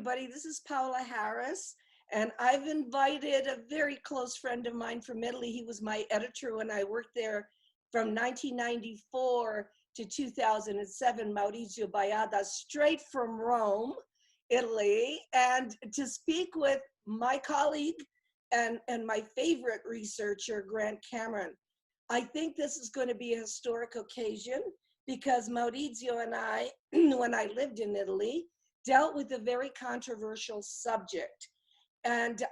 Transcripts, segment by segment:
everybody. This is Paola Harris, and I've invited a very close friend of mine from Italy. He was my editor when I worked there from 1994 to 2007, Maurizio Baiata, straight from Rome, Italy, and to speak with my colleague and my favorite researcher, Grant Cameron. I think this is going to be a historic occasion because Maurizio and I, when I lived in Italy, dealt with a very controversial subject, and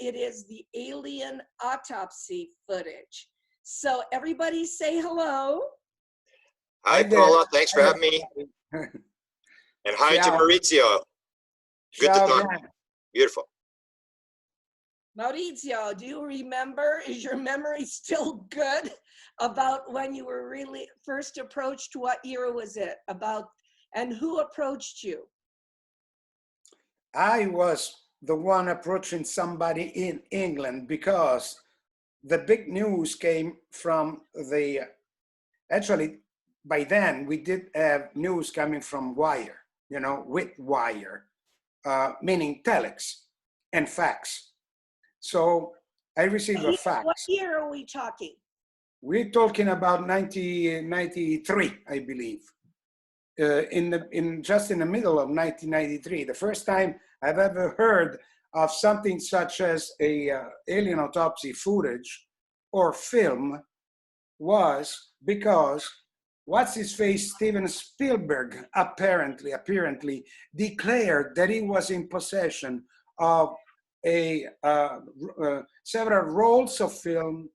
it is the alien autopsy footage. So everybody say hello. Hi, Paola. Thanks for having me. And hi to Maurizio. Good to talk. Beautiful. Maurizio, do you remember, is your memory still good about when you were really first approached? What year was it about, and who approached you? I was the one approaching somebody in England because the big news came from the, actually by then we did have news coming from wire, you know, with wire, meaning telex and fax. So I received a fax. What year are we talking? We're talking about 1993, I believe. Just in the middle of 1993, the first time I've ever heard of something such as a alien autopsy footage or film was because what's his face Steven Spielberg apparently declared that he was in possession of several rolls of film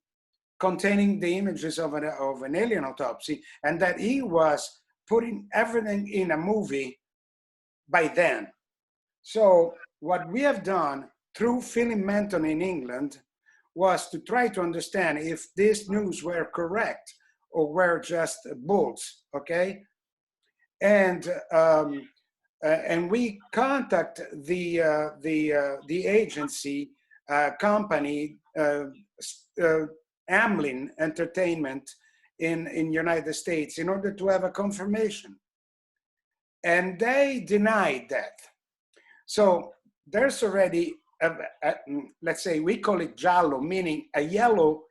containing the images of an alien autopsy, and that he was putting everything in a movie by then. So what we have done through Philip Mantle in England was to try to understand if these news were correct or were just bulls, okay? And we contact the agency company, Amblin Entertainment in United States in order to have a confirmation. And they denied that. So there's already, let's say, we call it giallo, meaning a yellow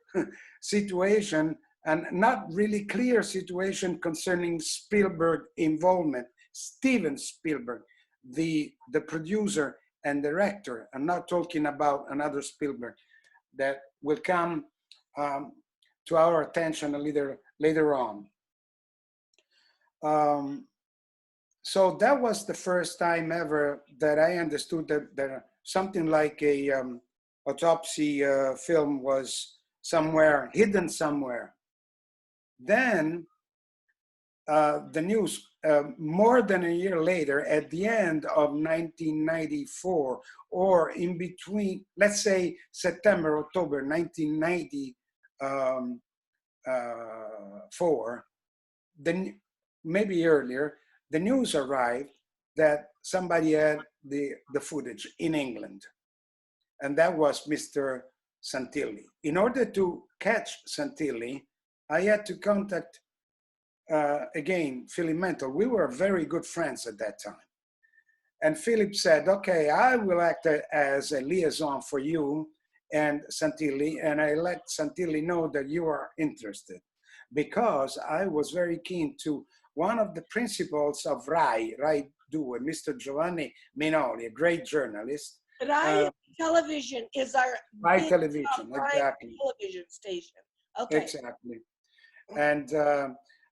situation and not really clear situation concerning Spielberg involvement. Steven Spielberg, the producer and director. I'm not talking about another Spielberg that will come to our attention a little later on. So that was the first time ever that I understood that something like a autopsy film was somewhere, hidden somewhere. Then the news, more than a year later, at the end of 1994, or in between, let's say September, October 1994, then maybe earlier, the news arrived that somebody had the footage in England, and that was Mr. Santilli. In order to catch Santilli, I had to contact, again, Philip Mantle. We were very good friends at that time. And Philip said, okay, I will act as a liaison for you and Santilli, and I let Santilli know that you are interested, because I was very keen to one of the principals of Rai 2, Mr. Giovanni Minoli, a great journalist. Rai Television is our Rai Television, exactly. Television station. Okay. Exactly. And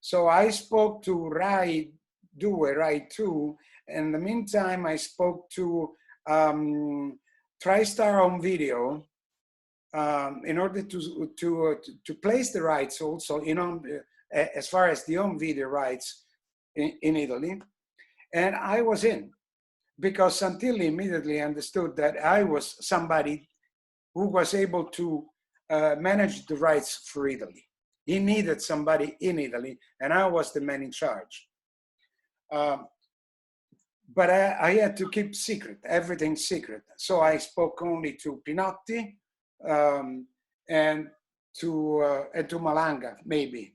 so I spoke to Rai 2, and in the meantime, I spoke to TriStar Home Video in order to place the rights also, you know, as far as the home video rights in Italy. And I was in, because Santilli immediately understood that I was somebody who was able to manage the rights for Italy. He needed somebody in Italy, and I was the man in charge. But I had to keep secret, everything secret. So I spoke only to Pinotti and to Malanga, maybe,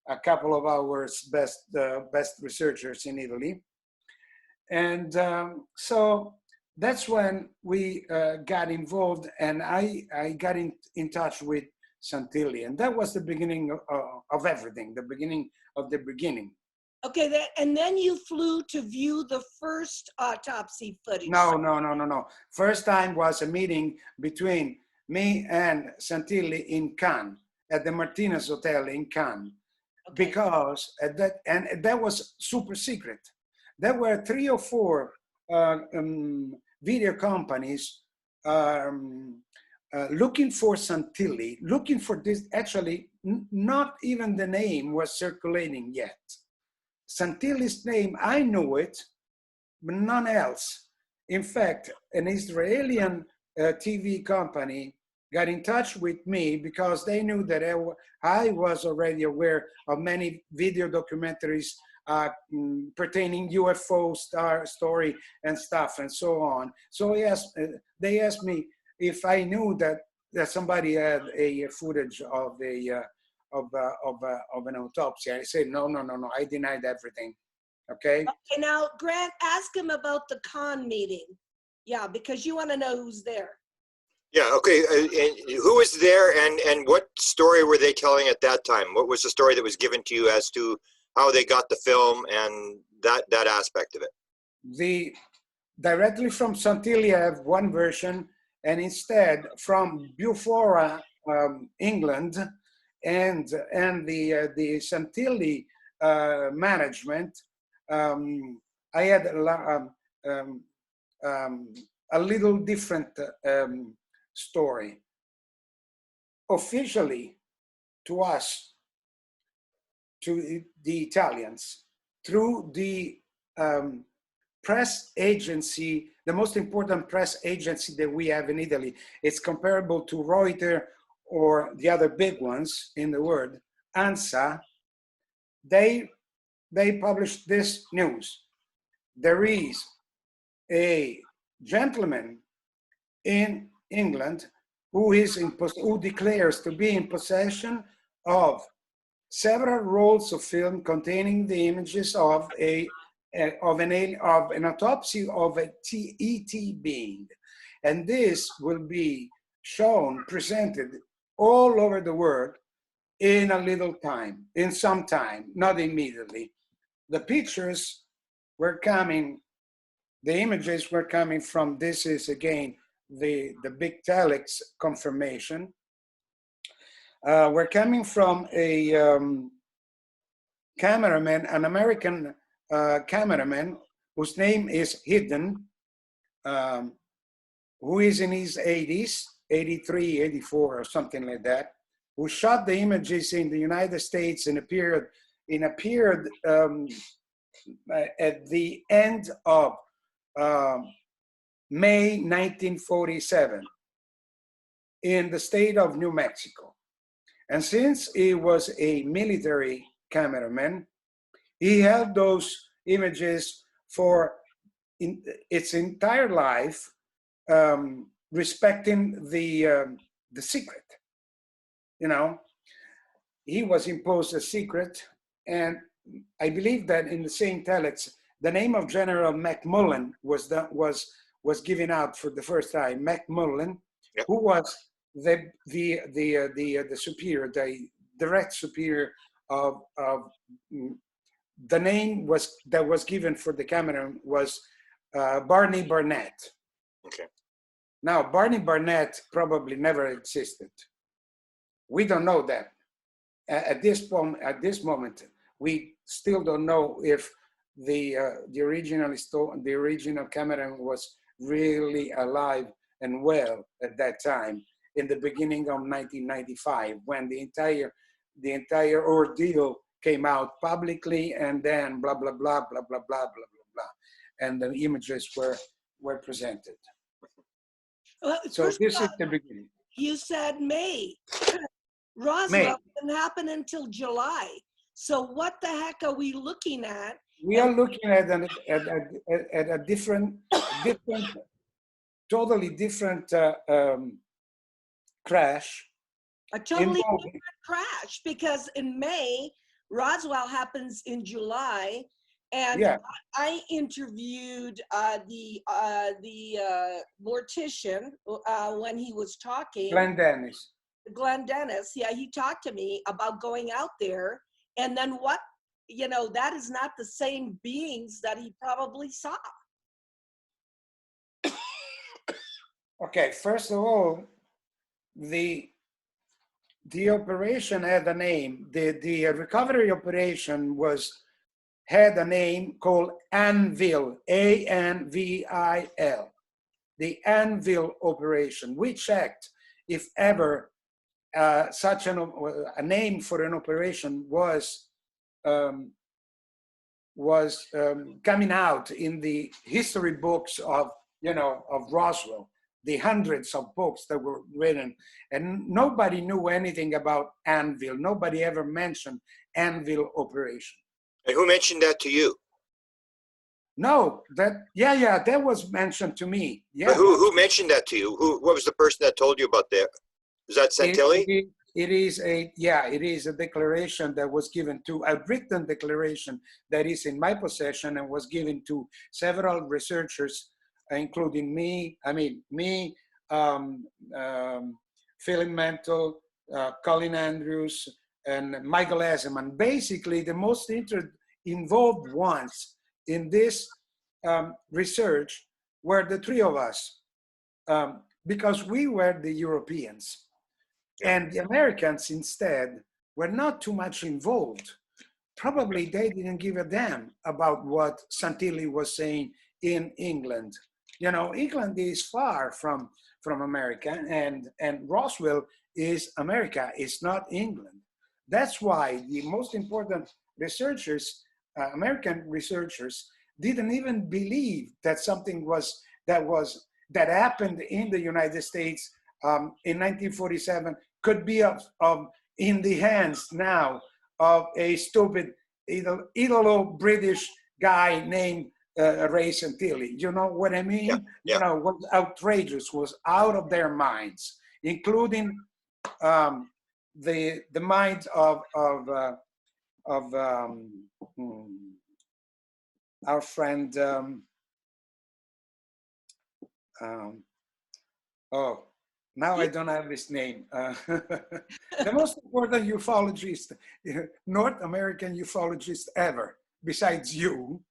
a couple of our best researchers in Italy. And so that's when we got involved, and I got in touch with Santilli, and that was the beginning of everything, the beginning of the beginning. Okay, and then you flew to view the first autopsy footage. No. First time was a meeting between me and Santilli in Cannes, at the Martinez Hotel in Cannes, okay. Because that was super secret. There were 3 or 4 video companies looking for Santilli, looking for this. Actually, not even the name was circulating yet. Santilli's name, I knew it, but none else. In fact, an Israeli TV company got in touch with me because they knew that I was already aware of many video documentaries pertaining UFO story and stuff and so on. So they asked me if I knew that somebody had a footage of an autopsy. I said, no, I denied everything. Okay. Okay, now Grant, ask him about the Cannes meeting. Yeah, because you want to know who's there. Yeah, okay. And who was there, and what story were they telling at that time? What was the story that was given to you as to how they got the film and that aspect of it? Directly from Santilli, I have one version, and instead from Bufora, England, and the Santilli management, I had a little different story. Officially, to us, to the Italians, through the press agency, the most important press agency that we have in Italy, it's comparable to Reuters or the other big ones in the world, ANSA. They published this news. There is a gentleman in England who declares to be in possession of several rolls of film containing the images of an autopsy of a ET being, and this will be shown, presented all over the world in a little time, in some time, not immediately. The pictures were coming, the images were coming from, this is again the big telex confirmation. We're coming from a cameraman, an American cameraman whose name is hidden, who is in his 80s, 83, 84 or something like that, who shot the images in the United States in a period at the end of May 1947 in the state of New Mexico. And since he was a military cameraman, he held those images for its entire life, respecting the secret. You know, he was imposed a secret, and I believe that in the same telex, the name of General McMullen was given out for the first time. McMullen, yep. Who was the superior, the direct superior of the name that was given for the camera was Barney Barnett. Okay. Now Barney Barnett probably never existed. We don't know that. At this moment, we still don't know if the original cameraman was really alive and well at that time, in the beginning of 1995, when the entire ordeal came out publicly, and then blah blah blah blah blah blah blah blah blah, and the images were presented. So this is the beginning. You said May. Roswell didn't happen until July. So what the heck are we looking at? We are looking at a different, totally different crash. A totally different crash, because in May, Roswell happens in July, And Yeah, I interviewed the mortician when he was talking. Glenn Dennis. Glenn Dennis, yeah, he talked to me about going out there, and then what, you know, that is not the same beings that he probably saw. Okay, first of all, the operation had a name. The recovery operation had a name called Anvil, Anvil. The Anvil operation. We checked if ever such a name for an operation was coming out in the history books of, you know, of Roswell, the hundreds of books that were written, and nobody knew anything about Anvil. Nobody ever mentioned Anvil operation. And who mentioned that to you? No, that was mentioned to me. Yeah. But who mentioned that to you? What was the person that told you about that? Is that Santilli? It is a declaration that was given to, a written declaration that is in my possession and was given to several researchers, including me, Philip Mantle, Colin Andrews, and Michael Hesemann. Basically, the most involved ones in this research were the three of us, because we were the Europeans. And the Americans instead were not too much involved. Probably they didn't give a damn about what Santilli was saying in England. You know, England is far from America, and Roswell is America, it's not England. That's why the most important researchers, American researchers, didn't even believe that something that happened in the United States in 1947 could be in the hands now of a stupid Italo British guy named Ray Santilli. You know what I mean? Yeah, yeah. You know, was outrageous, was out of their minds, including the minds of our friend. Oh, now I don't have his name. The most important ufologist, North American ufologist ever, besides you,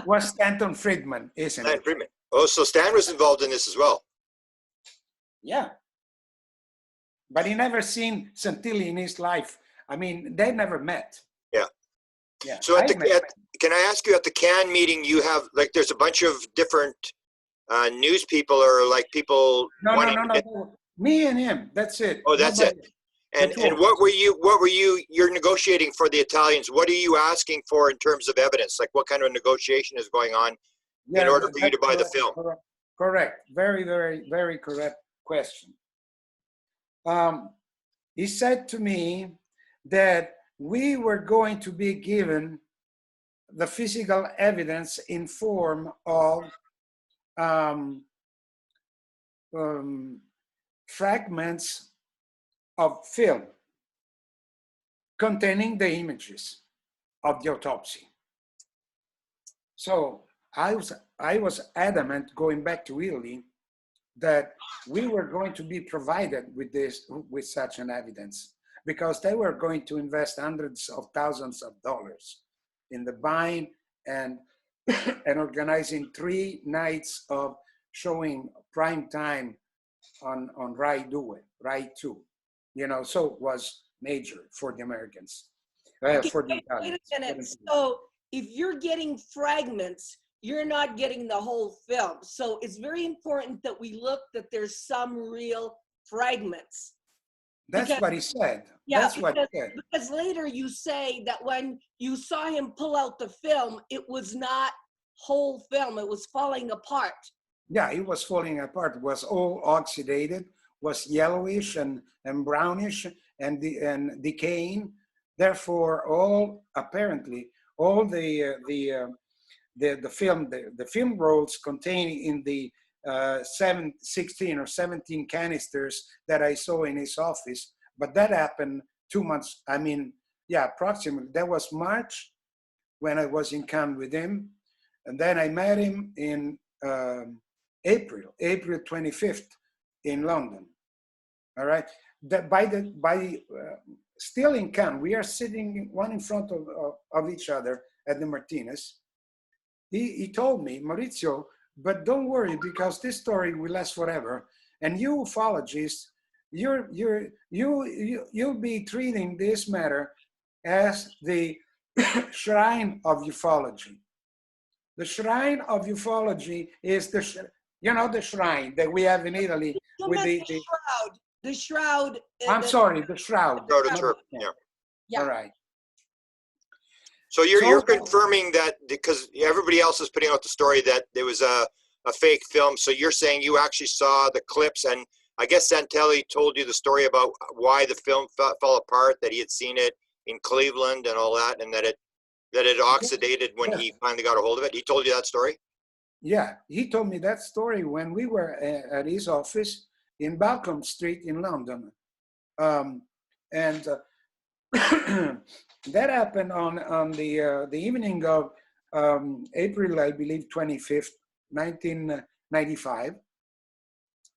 was Stanton Friedman, isn't Stan it? Friedman. Oh, so Stan was involved in this as well. Yeah. But he never seen Santilli in his life. I mean, they never met. Yeah. Yeah. So can I ask you, at the CAN meeting, you have, like, there's a bunch of different news people, or like people. No. Me and him. That's it. Oh, that's Nobody. it. And what were you're negotiating for the Italians? What are you asking for in terms of evidence? Like, what kind of negotiation is going on in order for you to buy the film? Correct. Very, very, very correct question. He said to me that we were going to be given the physical evidence in form of fragments of film containing the images of the autopsy. So I was adamant, going back to Italy, that we were going to be provided with such an evidence, because they were going to invest hundreds of thousands of dollars in the buying and organizing 3 nights of showing prime time on Rai 2. You know, so it was major for the Americans. Okay, For the wait Italians. a minute. So if you're getting fragments, you're not getting the whole film. So it's very important that we look that there's some real fragments. That's what he said. Yeah, That's what he said. Because later you say that when you saw him pull out the film, it was not whole film, it was falling apart. Yeah, it was falling apart. It was all oxidated, was yellowish and brownish and decaying. Therefore, apparently all the film rolls contained in the 16 or 17 canisters that I saw in his office. But that happened 2 months. I mean, yeah, approximately. That was March when I was in Cannes with him. And then I met him in April 25th in London. All right. Still in Cannes, we are sitting one in front of each other at the Martinez. He told me, Maurizio, but don't worry, because this story will last forever. And you ufologists, you'll be treating this matter as the shrine of ufology. The shrine of ufology is the shrine that we have in Italy with the shroud. The shroud. I'm sorry, the shroud. Yeah. All right. So you're confirming that, because everybody else is putting out the story that there was a fake film. So you're saying you actually saw the clips, and I guess Santilli told you the story about why the film fell apart, that he had seen it in Cleveland and all that, and that it oxidated when he finally got a hold of it. He told you that story? Yeah, he told me that story when we were at his office in Balcombe Street in London. That happened on the evening of April, I believe, 25th, 1995.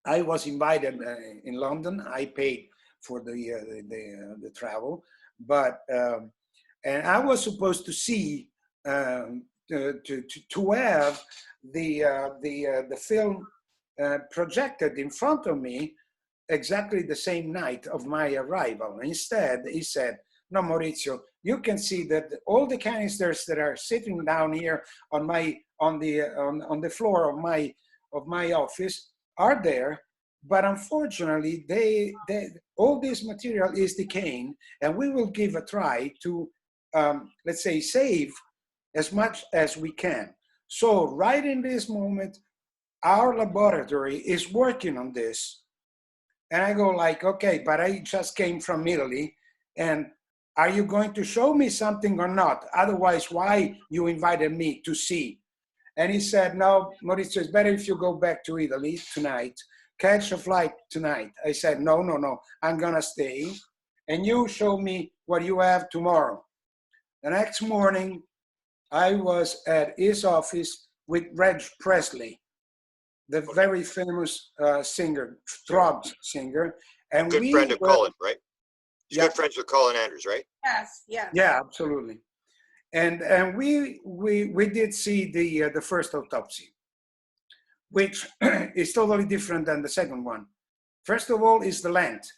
I was invited in London. I paid for the travel, but and I was supposed to see to have the film projected in front of me exactly the same night of my arrival. Instead, he said, "No, Maurizio, you can see that all the canisters that are sitting down here on the floor of my office are there, but unfortunately, all this material is decaying, and we will give a try to, let's say, save as much as we can. So right in this moment, our laboratory is working on this." And I go like, "Okay, but I just came from Italy, and are you going to show me something or not? Otherwise, why you invited me to see?" And he said, "No, Maurizio, it's better if you go back to Italy tonight, catch a flight tonight." I said, no, I'm gonna stay, and you show me what you have tomorrow." The next morning, I was at his office with Reg Presley, the very famous singer, throb singer. And good friend of Colin, right? He's Yeah. good friends with Colin Andrews, right? Yes, yes. Yeah, absolutely. And we did see the first autopsy, which is totally different than the second one. First of all, is the length.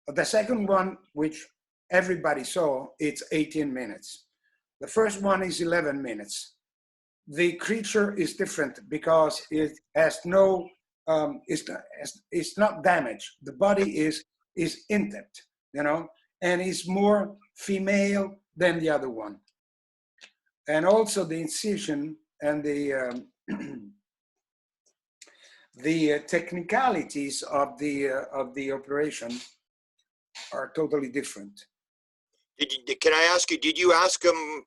The second one, which everybody saw, it's 18 minutes. The first one is 11 minutes. The creature is different because it has no, it's not damaged. The body is intact, and is more female than the other one. And also the incision and the technicalities of the operation are totally different. Can I ask you, did you ask him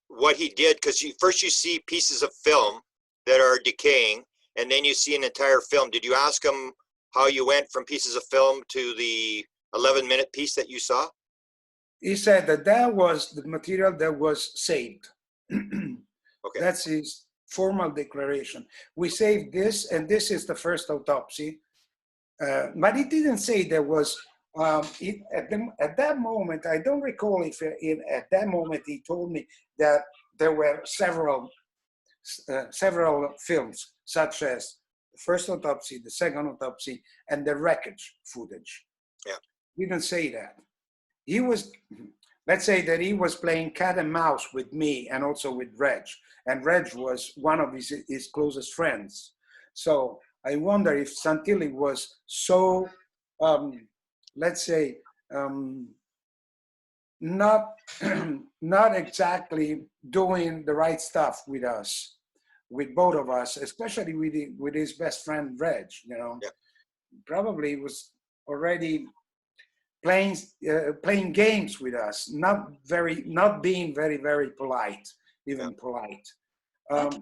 what he did? Because first you see pieces of film that are decaying, and then you see an entire film. Did you ask him how you went from pieces of film to the 11-minute piece that you saw? He said that was the material that was saved. Okay. That's his formal declaration. We saved this, and this is the first autopsy. But he didn't say there was, at that moment, I don't recall if at that moment he told me that there were several films, such as the first autopsy, the second autopsy, and the wreckage footage. Yeah. He didn't say that. He was, let's say that he was playing cat and mouse with me and also with Reg. And Reg was one of his closest friends. So I wonder if Santilli was so, let's say, not exactly doing the right stuff with us, with both of us, especially with his best friend Reg. Yeah. Probably was already playing games with us, not being very, very polite, even polite. Okay.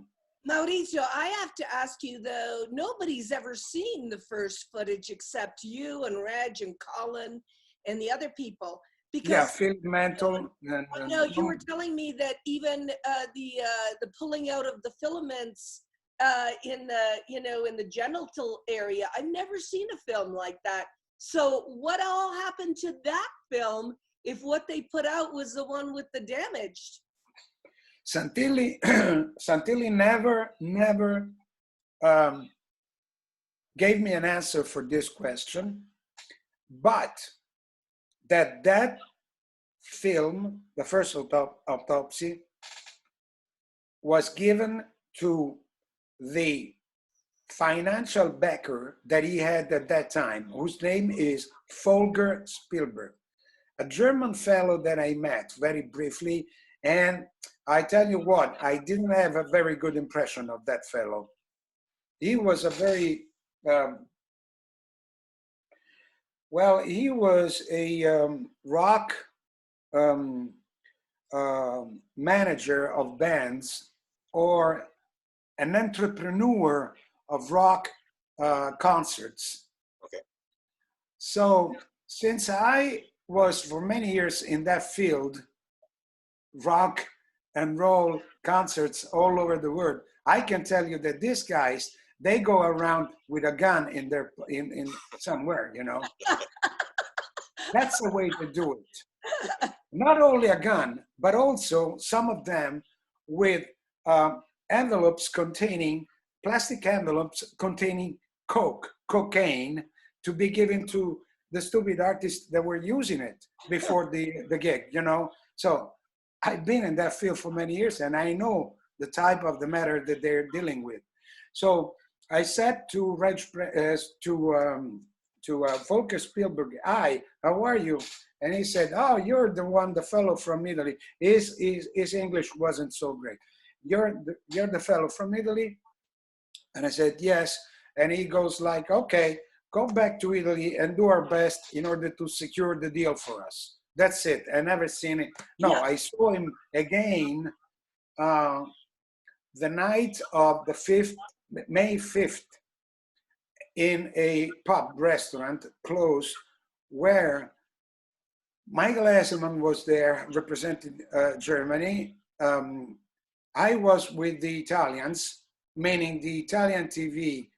Maurizio, I have to ask you though, nobody's ever seen the first footage except you and Reg and Colin and the other people. Yeah, Because Phil Mantle. I know you were telling me that even the pulling out of the filaments in the in the genital area. I've never seen a film like that. So what all happened to that film if what they put out was the one with the damaged? Santilli, Santilli never gave me an answer for this question, but that film, the first autopsy, was given to the financial backer that he had at that time, whose name is Volker Spielberg, a German fellow that I met very briefly. And I tell you what, I didn't have a very good impression of that fellow. He was a very, well, he was a rock manager of bands, or an entrepreneur of rock concerts. Okay. So since I was for many years in that field, rock and roll concerts all over the world, I can tell you that these guys, they go around with a gun in their in somewhere, you know. That's the way to do it. Not only a gun, but also some of them with envelopes containing, plastic envelopes containing cocaine, to be given to the stupid artists that were using it before the gig, you know. So I've been in that field for many years, and I know the type of the matter that they're dealing with. So I said to Volker Spielberg, "Hi, how are you?" And he said, "Oh, you're the fellow from Italy. His English wasn't so great. You're the fellow from Italy?" And I said, "Yes." And he goes like, "Okay, go back to Italy and do our best in order to secure the deal for us." That's it. I never seen it. No, I saw him again the night of the May 5th, in a pub restaurant close, where Michael Hesemann was there representing Germany. I was with the Italians, meaning the Italian TV,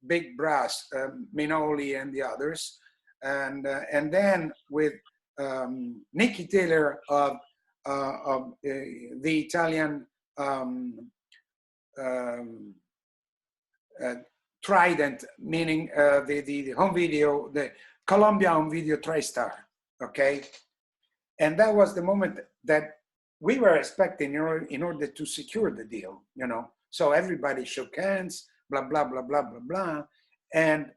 Big Brass, Minoli and the others. And then with Nicky Taylor of the Italian Trident, meaning the home video, the Columbia home video TriStar, okay? And that was the moment that we were expecting in order to secure the deal, you know? So everybody shook hands, blah, blah, blah, blah, blah, blah. And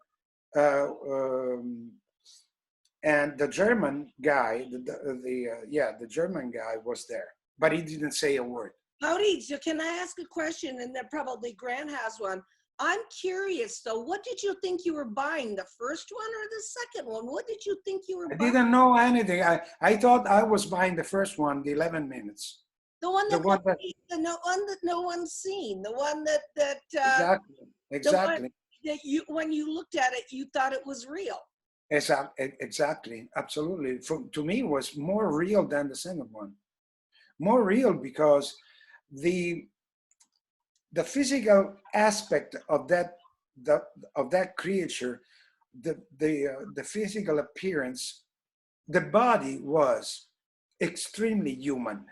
the German guy, the German guy was there, but he didn't say a word. Maurizio, can I ask a question? And then probably Grant has one. I'm curious though, what did you think you were buying, the first one or the second one? What did you think you were buying? I didn't know anything. I thought I was buying the first one, the 11 minutes. The one that, no one's seen, the one that exactly. That you, when you looked at it, you thought it was real. Exactly, absolutely. To me, it was more real than the second one. More real because the physical aspect of that creature, the physical appearance, the body was extremely human.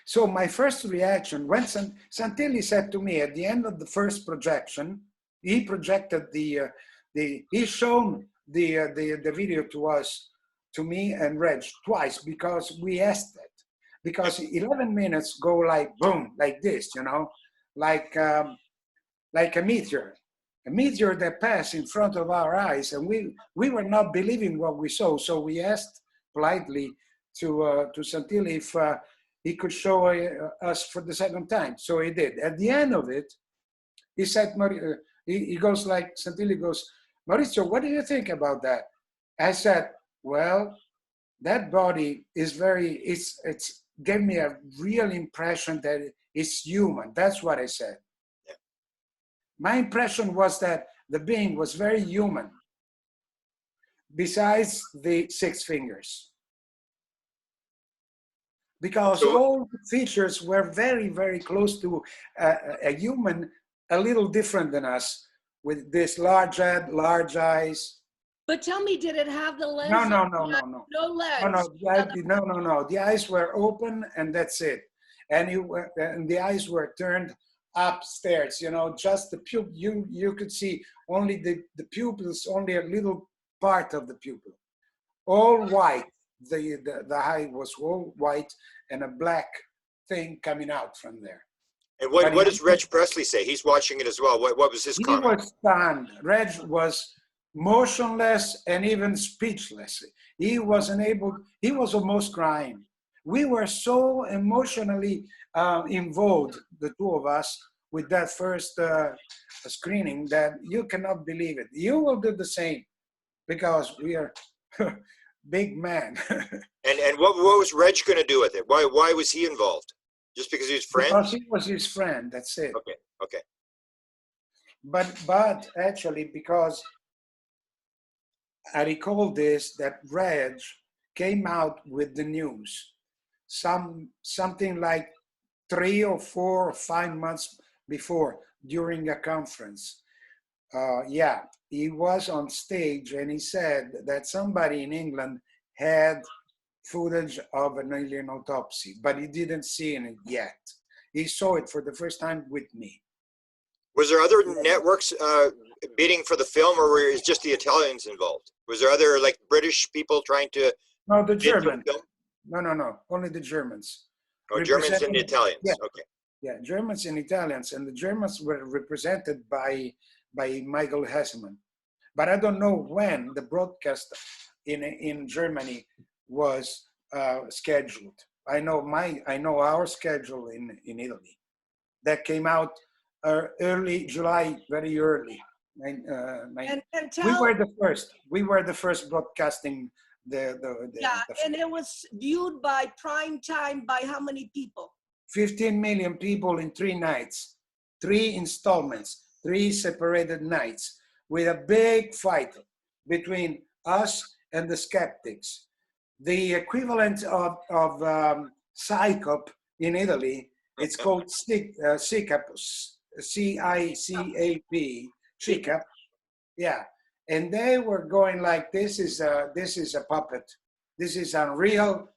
So my first reaction, when Santilli said to me at the end of the first projection, he projected he shown the video to us, to me and Reg, twice, because we asked it. Because 11 minutes go like boom, like this, you know, like a meteor that passed in front of our eyes, and we were not believing what we saw. So we asked politely to Santilli if he could show us for the second time. So he did. At the end of it, he said, he goes like, Santilli goes, "Maurizio, what do you think about that?" I said, "Well, that body is it's gave me a real impression that it's human." That's what I said. Yeah. My impression was that the being was very human. besides the 6 fingers. Because So, all the features were very, very close to a human, a little different than us, with this large head, large eyes. But tell me, did it have the lens? No, no, no, no, no. No lens. No. The eyes were open and that's it. And and the eyes were turned upstairs, you know, just the pupil. You could see only the pupils, only a little part of the pupil. All white. The eye was all white and a black thing coming out from there. and But what does Reg Presley say? He's watching it as well. What was his he comment? was stunned. Reg was motionless and even speechless. He wasn't able, he was almost crying. We were so emotionally involved, the two of us, with that first screening that you cannot believe it. You will do the same because we are big man. And what was Reg going to do with it? Why was he involved? Just because he was friend? Because he was his friend, that's it. Okay, okay. But actually, because I recall this, that Reg came out with the news, something like 3 or 4 or 5 months before, during a conference. Yeah, he was on stage and he said that somebody in England had footage of an alien autopsy, but he didn't see it yet. He saw it for the first time with me. Was there other networks bidding for the film, or were it just the Italians involved? Was there other like British people trying to? No, the bid for German. the film? No, only the Germans. Oh, Germans and the Italians. Yeah. Okay. Yeah, Germans and Italians, and the Germans were represented by Michael Hesemann. But I don't know when the broadcast in Germany was scheduled. I know our schedule in Italy. That came out early July, very early. And We were the first. We were the first broadcasting the and it was viewed by prime time by how many people? 15 million people in 3 nights, 3 installments, 3 separated nights, with a big fight between us and the skeptics. The equivalent of CICOP in Italy, it's called CICAP, C-I-C-A-P, CICAP. Yeah, and they were going like, this is a puppet. This is unreal.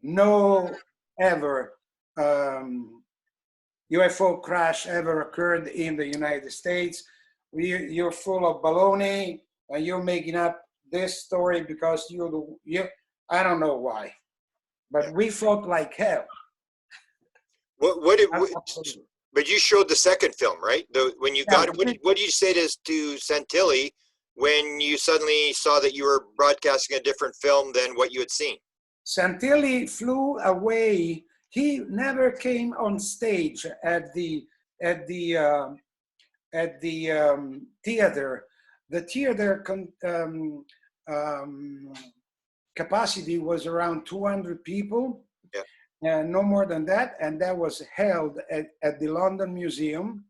No ever UFO crash ever occurred in the United States. You're full of baloney, and you're making up this story because you I don't know why, but we fought like hell. But you showed the second film, right? When you got it, what did you say to Santilli when you suddenly saw that you were broadcasting a different film than what you had seen? Santilli flew away. He never came on stage at the theater. The theater capacity was around 200 people, and no more than that. And that was held at the London Museum,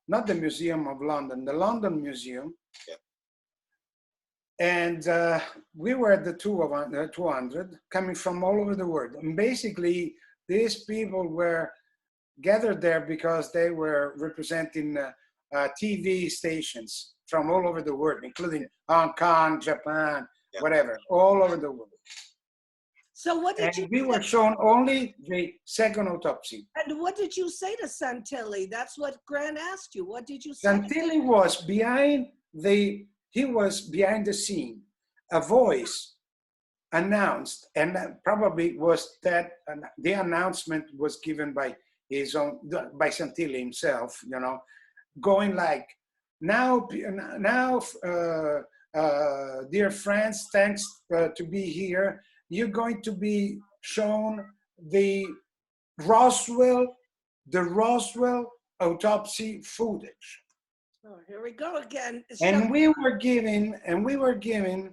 not the Museum of London, the London Museum. Yeah. And we were the 200 coming from all over the world. And basically, these people were gathered there because they were representing TV stations from all over the world, including Hong Kong, Japan, whatever, all over the world. So what did you? We were shown only the second autopsy. And what did you say to Santilli? That's what Grant asked you. What did you say? Santilli was he was behind the scene. A voice announced, and probably was that the announcement was given by by Santilli himself, you know, going like, now, dear friends, thanks to be here. You're going to be shown the Roswell autopsy footage. Oh, here we go again. And we were given,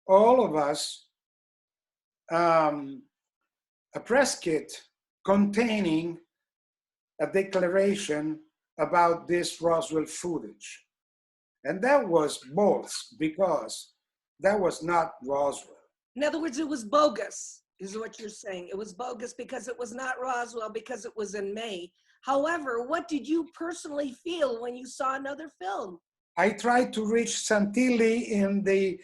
all of us, a press kit containing a declaration about this Roswell footage. And that was both because that was not Roswell. In other words, it was bogus, is what you're saying. It was bogus because it was not Roswell, because it was in May. However, what did you personally feel when you saw another film? I tried to reach Santilli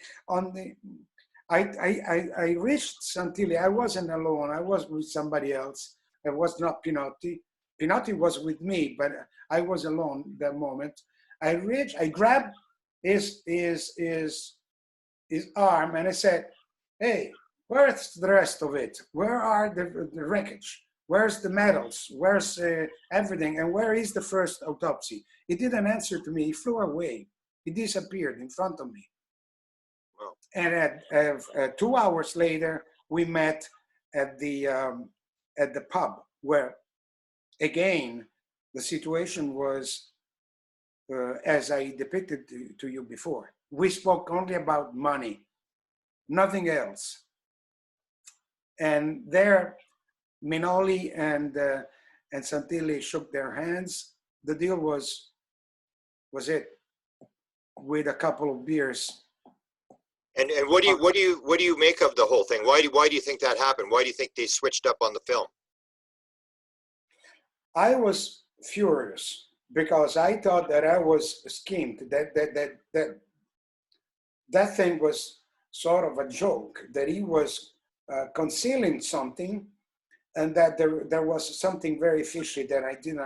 I reached Santilli. I wasn't alone. I was with somebody else. It was not Pinotti. Pinotti was with me, but I was alone that moment. I grabbed his arm and I said, "Hey, where's the rest of it? Where are the wreckage? Where's the medals? Where's everything? And where is the first autopsy?" He didn't answer to me. He flew away. He disappeared in front of me. Wow. And 2 hours later, we met at the pub where, again, the situation was as I depicted to you before. We spoke only about money, nothing else. And there, Minoli and Santilli shook their hands. The deal was it, with a couple of beers. And what do you make of the whole thing? Why do you think that happened? Why do you think they switched up on the film? I was furious because I thought that I was schemed. That thing was sort of a joke, that he was concealing something, and that there was something very fishy that I did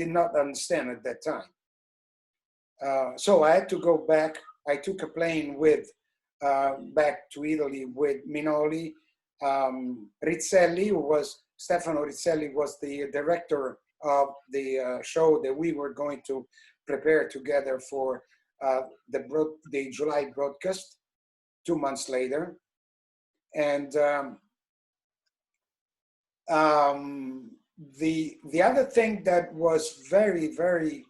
not understand at that time. So I had to go back. I took a plane back to Italy with Minoli, Rizzelli, Stefano Rizzelli was the director of the show that we were going to prepare together for the July broadcast 2 months later. And the other thing that was very, very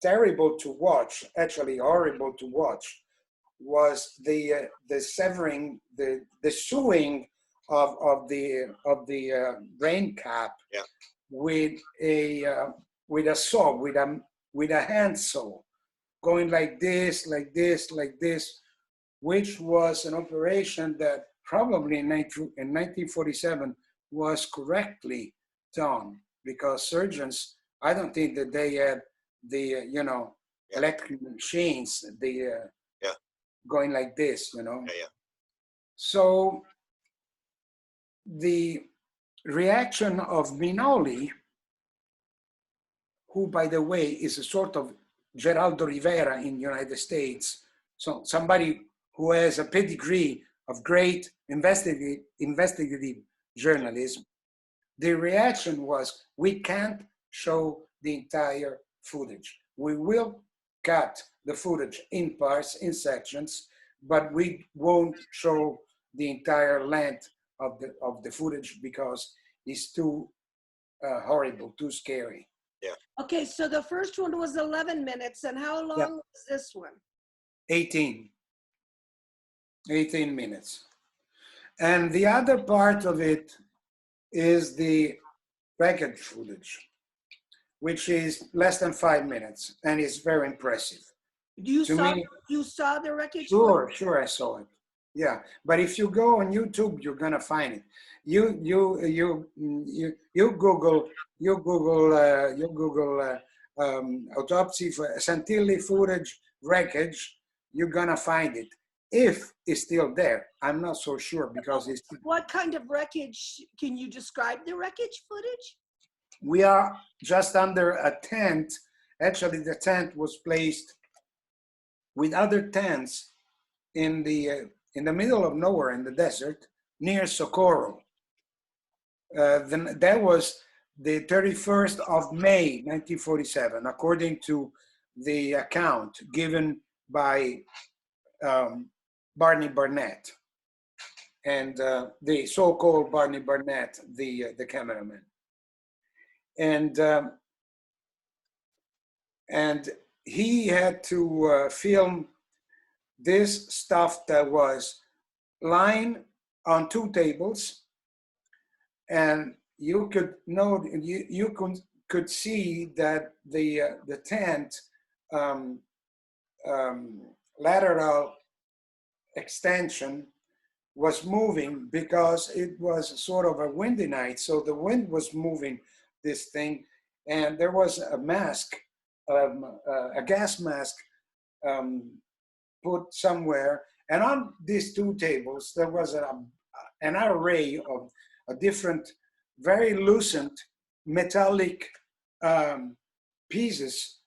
terrible to watch, actually horrible to watch, was the severing, the sewing of the brain cap, yeah, with a saw, with a hand saw, going like this, like this, like this, which was an operation that probably in 1947 was correctly done, because surgeons, I don't think that they had the electric machines, going like this, So the reaction of Minoli, who, by the way, is a sort of Geraldo Rivera in the United States, so somebody who has a pedigree of great investigative journalism, the reaction was, we can't show the entire footage. We will cut the footage in parts, in sections, but we won't show the entire length of the footage because it's too horrible, too scary. Yeah. Okay, so the first one was 11 minutes, and how long was this one? 18 minutes. And the other part of it is the wreckage footage, which is less than 5 minutes, and it's very impressive. You saw the wreckage? Sure, I saw it. Yeah, but if you go on YouTube, you're gonna find it. You Google autopsy for Santilli footage wreckage, you're gonna find it. If it's still there, I'm not so sure, because it's. What kind of wreckage? Can you describe the wreckage footage? We are just under a tent. Actually, the tent was placed with other tents in the middle of nowhere in the desert near Socorro. Then that was the 31st of May, 1947, according to the account given by Barney Barnett, and the so-called Barney Barnett, the cameraman. And he had to film this stuff that was lying on 2 tables, and you could note, you could see that the tent lateral extension was moving because it was sort of a windy night. So the wind was moving this thing, and there was a mask, a gas mask put somewhere. And on these two tables, there was an array of different, very lucent metallic pieces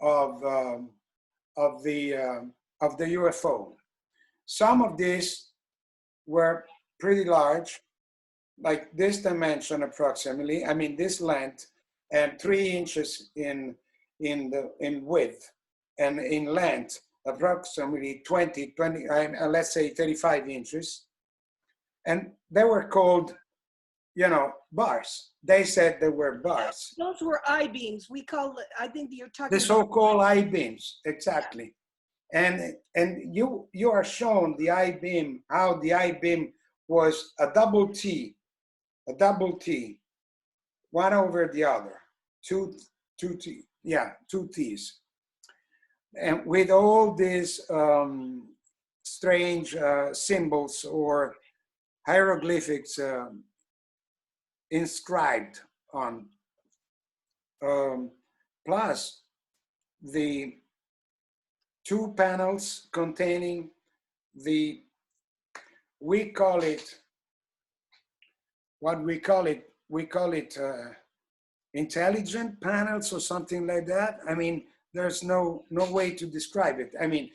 of the UFO. Some of these were pretty large, like this dimension approximately. I mean, this length, and 3 inches in width, and in length approximately 20, let's say 35 inches. And they were called, you know, bars. They said they were bars. Those were I-beams. We call it, I think you're talking The so-called I-beams, exactly. And you are shown the I-beam, how the I-beam was a double T, one over the other, two T's. And with all these strange symbols or hieroglyphics inscribed on, plus the 2 panels containing the, we call it intelligent panels or something like that. I mean, there's no way to describe it. I mean,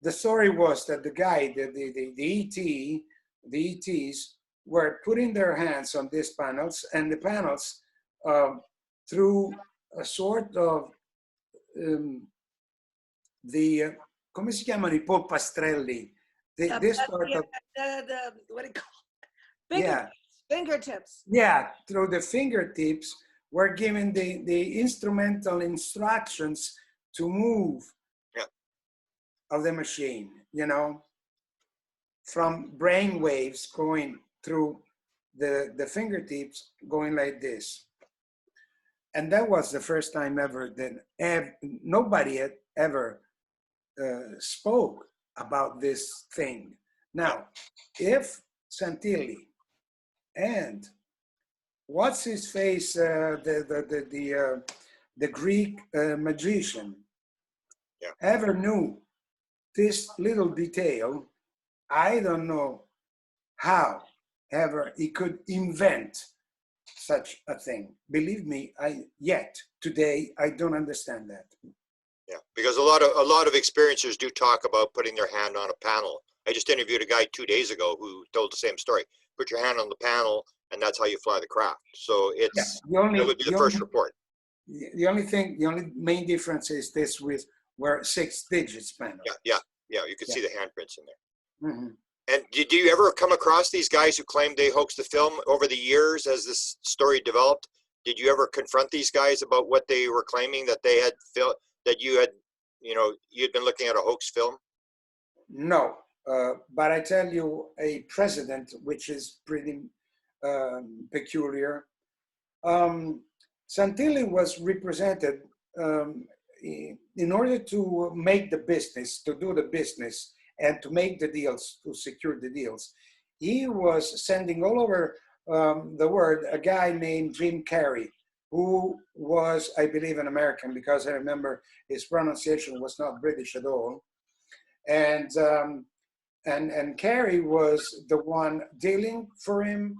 the story was that the guy, the ETs were putting their hands on these panels, and the panels, through a sort of come si chiamano I polpastrelli? This sort of, what do you call it? Fingertips. Yeah, through the fingertips, we're given the instrumental instructions to move of the machine, you know, from brain waves going through the fingertips, going like this. And that was the first time ever that nobody had ever spoke about this thing. Now, if Santilli and what's his face, the Greek magician, ever knew this little detail, I don't know how ever he could invent such a thing. Believe me, today I don't understand that. Yeah, because a lot of experiencers do talk about putting their hand on a panel. I just interviewed a guy 2 days ago who told the same story. Put your hand on the panel, and that's how you fly the craft. So it's it would be the first report. The only main difference is this where 6 digits panel. Yeah. You could see the handprints in there. Mm-hmm. And did you ever come across these guys who claimed they hoaxed the film over the years as this story developed? Did you ever confront these guys about what they were claiming that they had that you had, you'd been looking at a hoax film? No, but I tell you a precedent which is pretty peculiar. Santilli was represented in order to make the business, to do the business, and to make the deals, to secure the deals. He was sending all over the world a guy named Jim Carrey, who was, I believe, an American, because I remember his pronunciation was not British at all. And Carrey was the one dealing for him,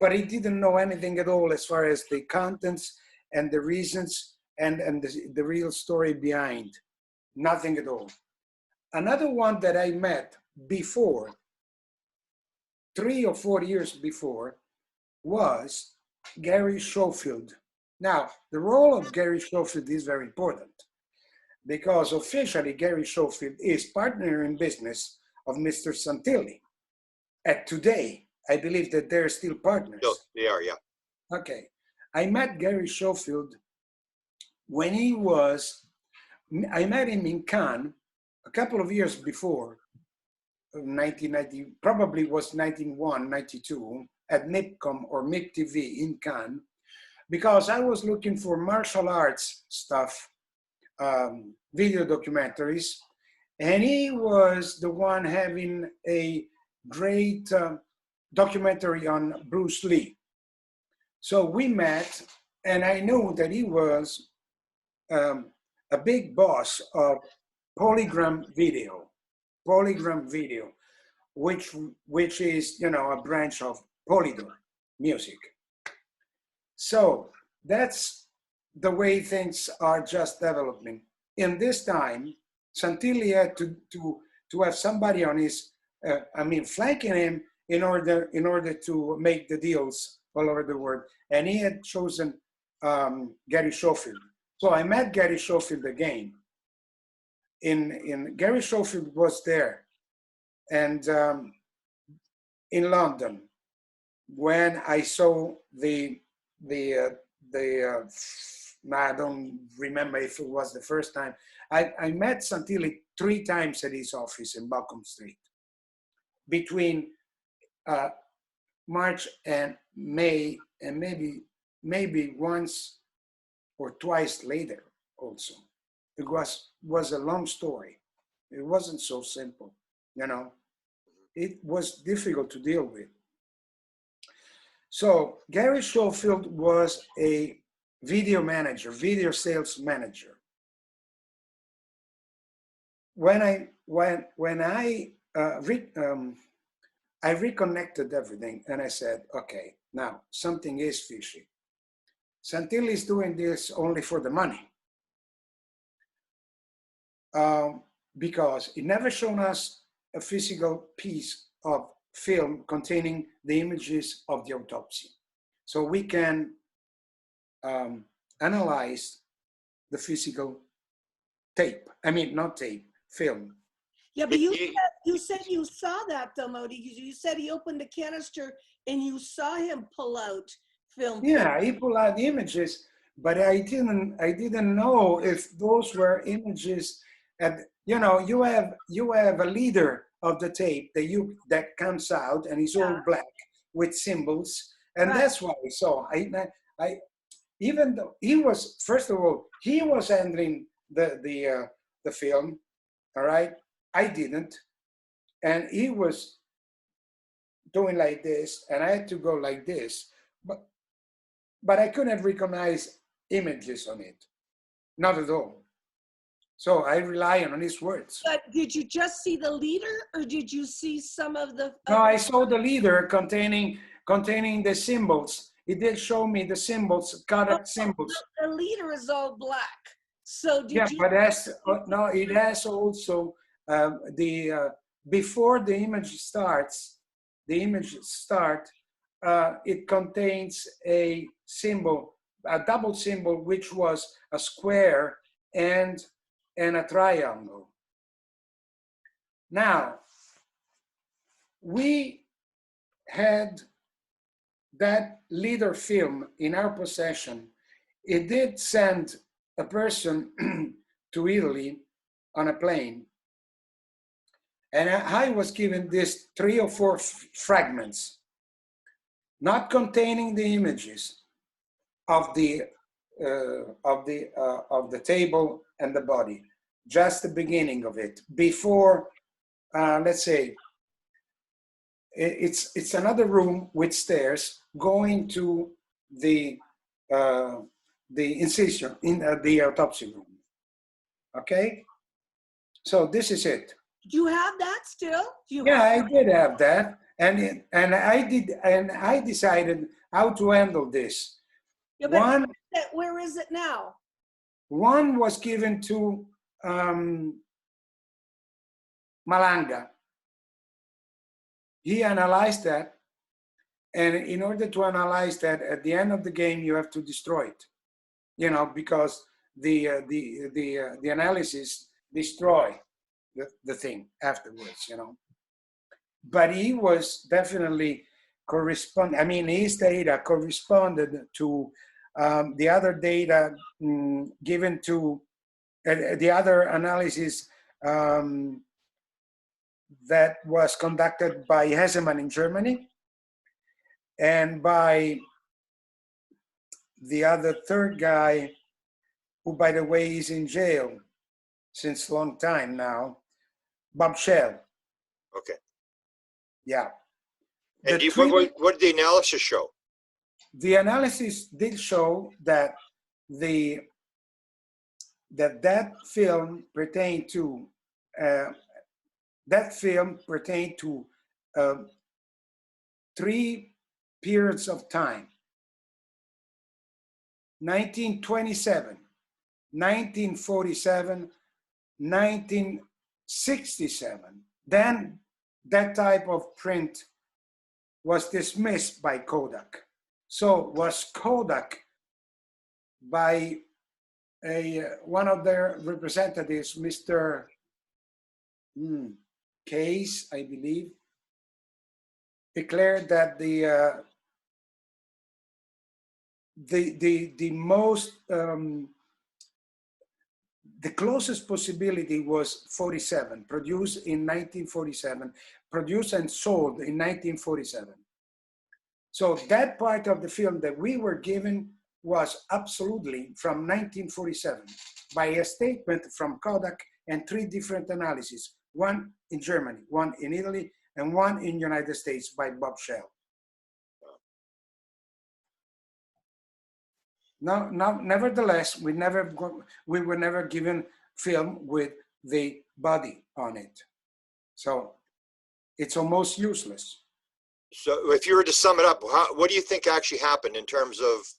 but he didn't know anything at all as far as the contents and the reasons and the real story behind. Nothing at all. Another one that I met before, 3 or 4 years before, was Gary Schofield. Now, the role of Gary Schofield is very important, because officially Gary Schofield is partner in business of Mr. Santilli. And today, I believe that they're still partners. No, they are, yeah. Okay. I met Gary Schofield when I met him in Cannes a couple of years before, 1990, probably was 91, 92, at MIPCOM or MIP TV in Cannes, because I was looking for martial arts stuff video documentaries, and he was the one having a great documentary on Bruce Lee. So we met, and I knew that he was a big boss of polygram video, which is, you know, a branch of polydor music. So that's the way things are just developing. In this time, Santilli had to have somebody on his, flanking him in order to make the deals all over the world. And he had chosen Gary Schofield. So I met Gary Schofield again. In Gary Schofield was there, and in London, when I saw I don't remember if it was the first time. I met Santilli 3 times at his office in Balcombe Street between March and May, and maybe once or twice later also. It was a long story. It wasn't so simple, you know. It was difficult to deal with. So Gary Schofield was a video manager, video sales manager. When I reconnected everything, and I said, okay, now something is fishy. Santilli is doing this only for the money, because it never shown us a physical piece of film containing the images of the autopsy. So we can analyze the physical tape. I mean, not tape, film. Yeah, but you said you saw that though, Modi. You said he opened the canister and you saw him pull out film. Yeah, he pulled out the images, but I didn't know if those were images. You know, you have a leader of the tape that comes out and it's all black with symbols, and that's what I saw. I even though he was, first of all, he was handling the film, all right. I didn't, and he was doing like this, and I had to go like this, but I couldn't recognize images on it, not at all. So I rely on his words. But did you just see the leader, or did you see some of the? No, I saw the leader containing the symbols. He did show me the symbols, coded symbols. The leader is all black. So did you? But it has also before the image starts. It contains a symbol, a double symbol, which was a square and a triangle. Now, we had that leader film in our possession. It did send a person to Italy on a plane, and I was given these 3 or 4 fragments, not containing the images of the table and the body, just the beginning of it. Before, let's say, it's another room with stairs going to the incision in the autopsy room. Okay, so this is it. Do you have that still? I did have that, and I decided how to handle this. Yeah, but where is it now? One was given to Malanga. He analyzed that, and in order to analyze that, at the end of the game, you have to destroy it, you know, because the analysis destroy the thing afterwards, you know. But he was definitely his data corresponded to the other data given to the other analysis that was conducted by Hesemann in Germany and by the other third guy who, by the way, is in jail since a long time now, Bob Shell. Okay. Yeah. And what did the analysis show? The analysis did show that that film pertained to three periods of time: 1927, 1947, 1967. Then that type of print was dismissed by Kodak. So was Kodak by one of their representatives, Mr. Case, I believe, declared that the most the closest possibility was 47, produced in 1947, produced and sold in 1947. So that part of the film that we were given was absolutely from 1947 by a statement from Kodak and three different analyses, one in Germany, one in Italy, and one in United States by Bob Shell. Now, nevertheless, we were never given film with the body on it. So it's almost useless. So if you were to sum it up, what do you think actually happened in terms of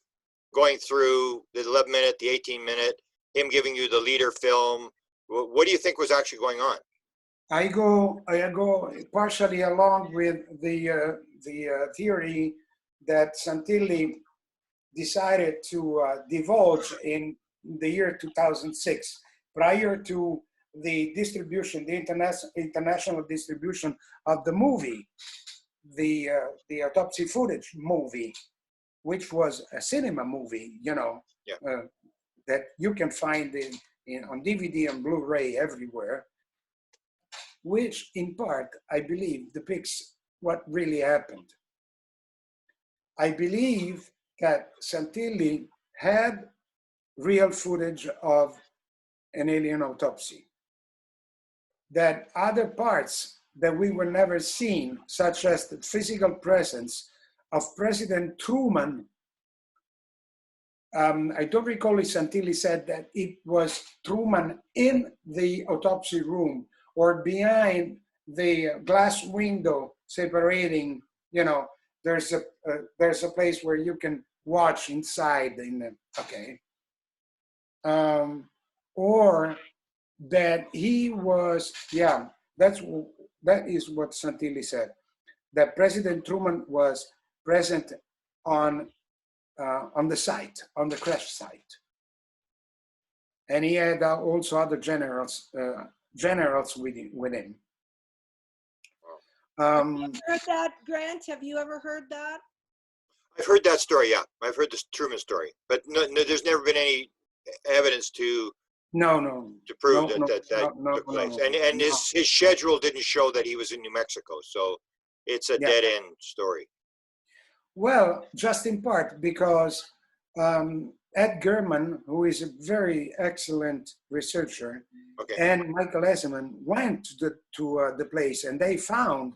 going through the 11-minute, the 18-minute, him giving you the leader film? What do you think was actually going on? I go partially along with the theory that Santilli decided to divulge in the year 2006, prior to the distribution, the international distribution of the movie, the Autopsy footage movie, which was a cinema movie, you know, yeah. That you can find on DVD and Blu-ray everywhere, which in part, I believe, depicts what really happened. I believe that Santilli had real footage of an alien autopsy, that other parts that we were never seen, such as the physical presence of President Truman. I don't recall if Santilli said that it was Truman in the autopsy room or behind the glass window separating, you know, there's a place where you can watch inside or that he was, that is what Santilli said, that President Truman was present on the site, on the crash site. And he had also other generals with him. Have you heard that, Grant? Have you ever heard that? I've heard that story, yeah. I've heard the Truman story, but no, there's never been any evidence to prove that took place. And his schedule didn't show that he was in New Mexico, so it's a dead end story. Well, just in part because Ed German, who is a very excellent researcher, and Michael Hesemann went to the place, and they found,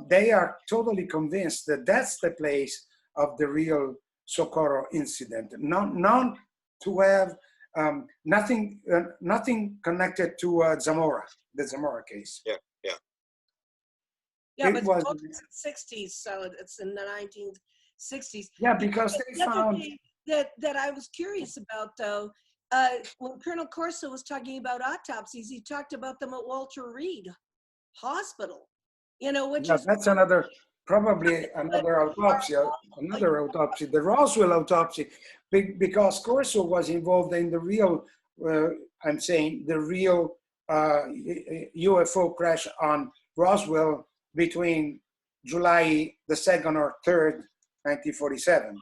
they are totally convinced that that's the place of the real Socorro incident. Not to have nothing connected to Zamora, the Zamora case. Yeah, but it's the 60s, so it's in the 1960s. Yeah, because they found that I was curious about, though, when Colonel Corso was talking about autopsies, he talked about them at Walter Reed Hospital, you know, which is that's probably another autopsy, the Roswell autopsy, because Corso was involved in the real, I'm saying, the real UFO crash on Roswell between July the 2nd or 3rd, 1947.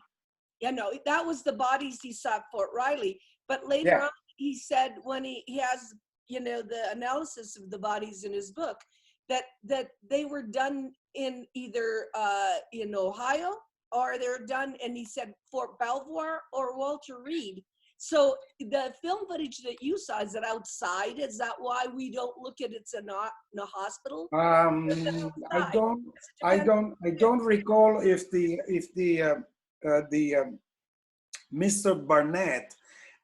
Yeah, no, that was the bodies he saw at Fort Riley. But later on, he said when he has, you know, the analysis of the bodies in his book, that they were done in either in Ohio or they're done, and he said Fort Belvoir or Walter Reed. So the film footage that you saw, is it outside? Is that why we don't look at it's in a hospital? I Outside. don't, Depends. I don't recall if Mr. Barnett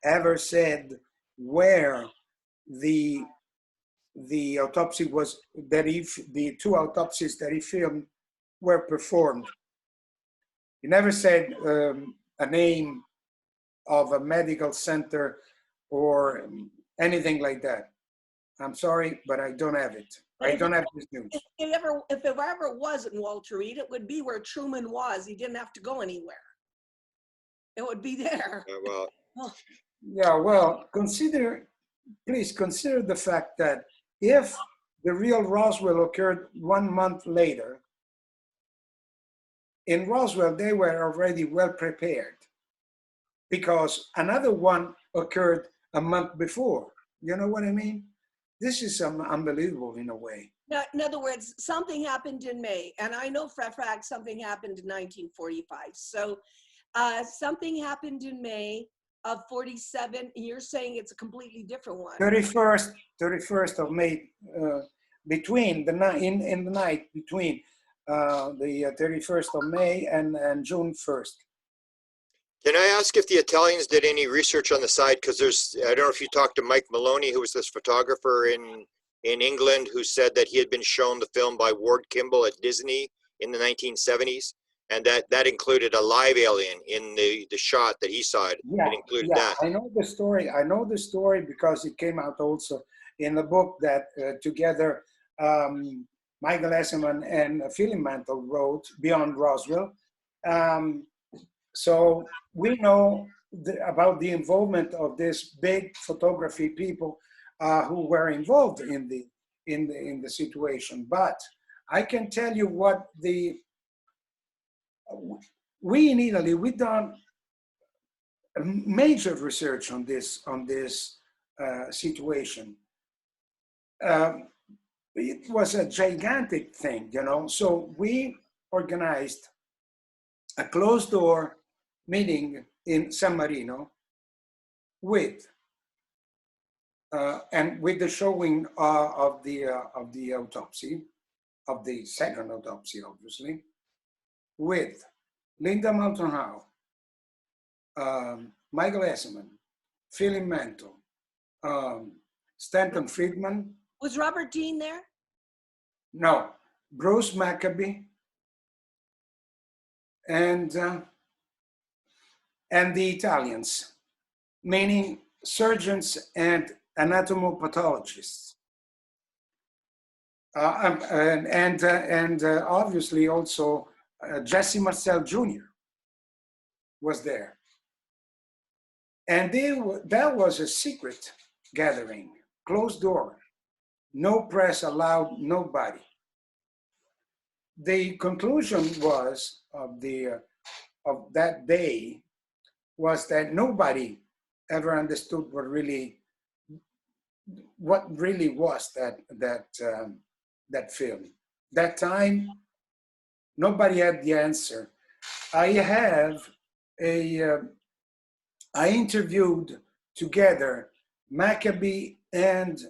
ever said where the autopsy was, that if the two autopsies that he filmed were performed. He never said a name of a medical center or anything like that. I'm sorry, but I don't have it. I don't have this news. If it ever was in Walter Reed, it would be where Truman was. He didn't have to go anywhere. It would be there. Well, Oh, Yeah, well, please consider the fact that if the real Roswell occurred 1 month later, in Roswell, they were already well prepared because another one occurred a month before. You know what I mean? This is unbelievable in a way. now, in other words, something happened in May, and I know for a fact something happened in 1945. So something happened in May of 47, and you're saying it's a completely different one. 31st of May, between the night, in the night between the 31st of May and June 1st. can I ask if the Italians did any research on the side? Because I don't know if you talked to Mike Maloney, who was this photographer in England, who said that he had been shown the film by Ward Kimball at Disney in the 1970s, and that included a live alien in the shot that he saw. It included that. I know the story. I know the story because it came out also in the book that together Michael Hesemann and Philip Mantle wrote, Beyond Roswell. So we know about the involvement of this big photography people who were involved in the situation. But I can tell you what we in Italy, we've done major research on this situation. It was a gigantic thing, you know. So we organized a closed door meeting in San Marino with and with the showing of the autopsy, of the second autopsy, obviously, with Linda Moulton Howe, Michael Hesemann, Philip Mantle, Stanton Friedman. Was Robert Dean there? No, Bruce Maccabee, and the Italians, meaning surgeons and anatomopathologists, and obviously also Jesse Marcel Jr. was there, and that was a secret gathering, closed door, no press allowed, nobody. The conclusion was of that day was that nobody ever understood what really was that film. That time, nobody had the answer. I interviewed together Maccabee and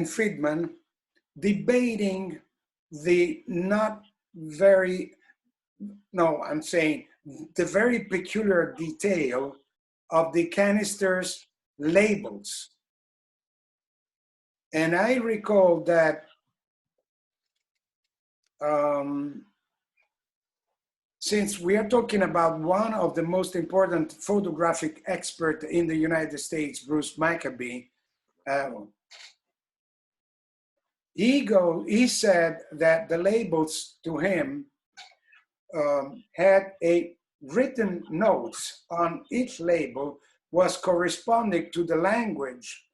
Friedman, debating the very peculiar detail of the canisters labels. And I recall that since we are talking about one of the most important photographic experts in the United States, Bruce Maccabee, he said that the labels to him had a written notes on each label was corresponding to the language,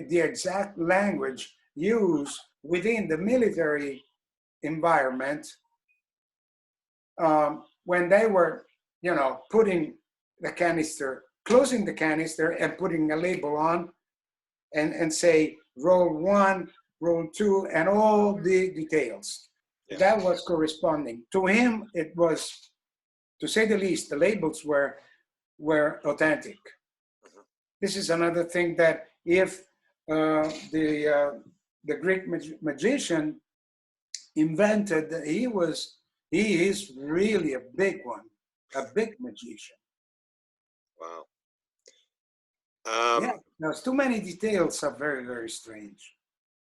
the exact language used within the military environment when they were, putting the canister, closing the canister and putting a label on and say roll 1, roll 2, and all the details. Yeah. That was corresponding. To him, it was, to say the least, the labels were were authentic. This is another thing that if the Greek magician invented, he is really a big one, a big magician. Wow. Yeah, there's too many details are very, very strange.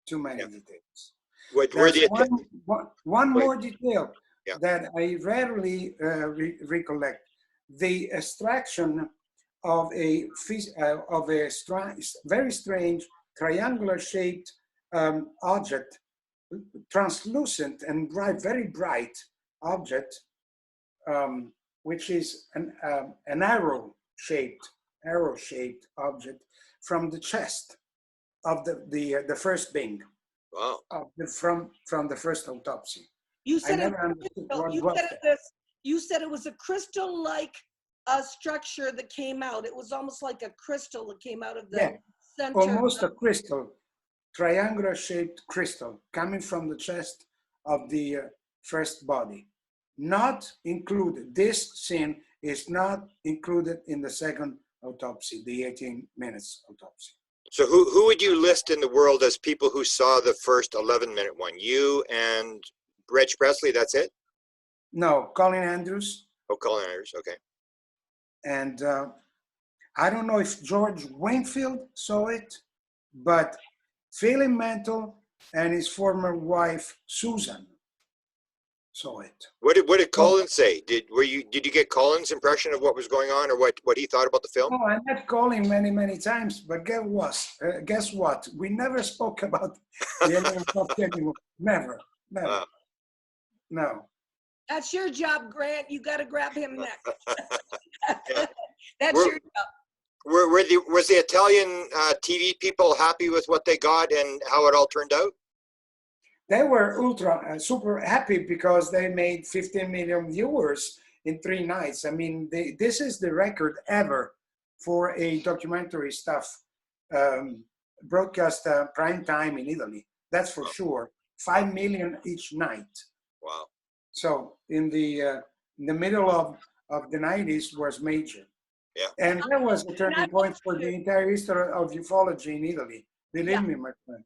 Too many details. What were There's the one more detail Yeah. that I rarely recollect. The extraction of a very strange triangular shaped object, translucent and bright, very bright object, which is an arrow-shaped object from the chest of the first being. Wow. From the first autopsy. You I said never understood what was that. You said it was a crystal-like structure that came out. It was almost like a crystal that came out of the center. Almost a crystal, triangular shaped crystal coming from the chest of the first body. Not included. This scene is not included in the second autopsy, the 18 minutes autopsy. So who would you list in the world as people who saw the first 11-minute one? You and Reg Presley, that's it? No, Colin Andrews. Oh, Colin Andrews, okay. And I don't know if George Wingfield saw it, but Philip Mantle and his former wife, Susan, saw it. What did Colin say? Did you get Colin's impression of what was going on, or what he thought about the film? Oh, I met Colin many times, but guess what? We never spoke about the alien anymore. Never. No. That's your job, Grant. You got to grab him next. Yeah. That's your job. Was the Italian TV people happy with what they got and how it all turned out? They were super happy because they made 15 million viewers in 3 nights. I mean, this is the record ever for a documentary stuff broadcast prime time in Italy. That's for sure. 5 million each night. Wow. So in the middle of the 90s was major. Yeah. And that was a turning point for the entire history of ufology in Italy. Believe me, my friend.